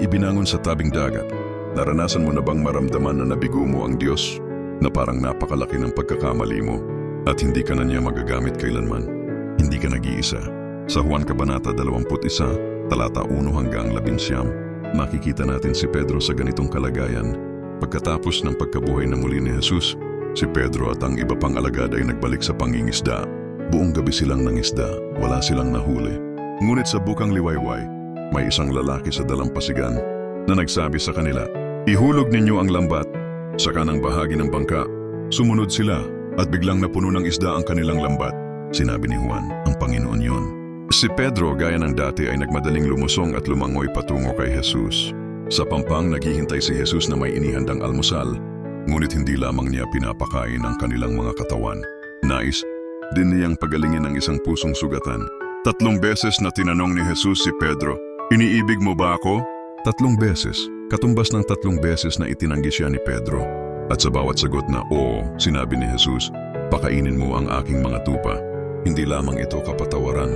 ibinangon sa tabing dagat. Naranasan mo na bang maramdaman na nabigo mo ang Diyos? Na parang napakalaki ng pagkakamali mo at hindi ka na niya magagamit kailanman. Hindi ka nag-iisa. Sa Juan Kabanata 21, talata 1 hanggang 11, makikita natin si Pedro sa ganitong kalagayan. Pagkatapos ng pagkabuhay na muli ni Jesus, si Pedro at ang iba pang alagad ay nagbalik sa pangingisda. Buong gabi silang nangisda, wala silang nahuli. Ngunit sa bukang liwayway, may isang lalaki sa dalampasigan na nagsabi sa kanila, "Ihulog ninyo ang lambat sa kanang bahagi ng bangka." Sumunod sila at biglang napuno ng isda ang kanilang lambat. Sinabi ni Juan, ang Panginoon yon. Si Pedro, gaya ng dati, ay nagmadaling lumusong at lumangoy patungo kay Jesus. Sa pampang, naghihintay si Jesus na may inihandang almusal, ngunit hindi lamang niya pinapakain ang kanilang mga katawan. Nais din niyang pagalingin ang isang pusong sugatan. 3 beses na tinanong ni Jesus si Pedro, "Iniibig mo ba ako?" 3 beses, katumbas ng 3 beses na itinanggi siya ni Pedro. At sa bawat sagot na oo, sinabi ni Jesus, "Pakainin mo ang aking mga tupa." Hindi lamang ito kapatawaran,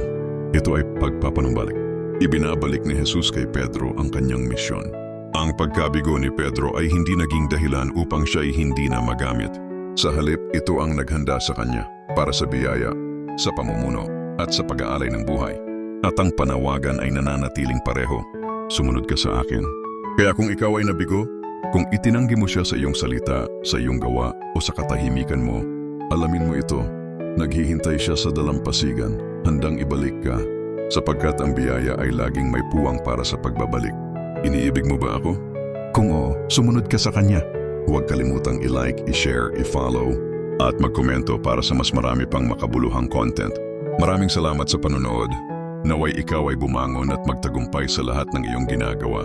ito ay pagpapanumbalik. Ibinabalik ni Jesus kay Pedro ang kanyang misyon. Ang pagkabigo ni Pedro ay hindi naging dahilan upang siya ay hindi na magamit. Sa halip, ito ang naghanda sa kanya para sa biyaya, sa pamumuno, at sa pag-aalay ng buhay. At ang panawagan ay nananatiling pareho. Sumunod ka sa akin. Kaya kung ikaw ay nabigo, kung itinanggi mo siya sa iyong salita, sa iyong gawa, o sa katahimikan mo, alamin mo ito. Naghihintay siya sa dalampasigan, handang ibalik ka, sapagkat ang biyaya ay laging may puwang para sa pagbabalik. Iniibig mo ba ako? Kung oo, sumunod ka sa kanya. Huwag kalimutang i-like, i-share, i-follow, at magkomento para sa mas marami pang makabuluhang content. Maraming salamat sa panonood. Naway ikaw ay bumangon at magtagumpay sa lahat ng iyong ginagawa.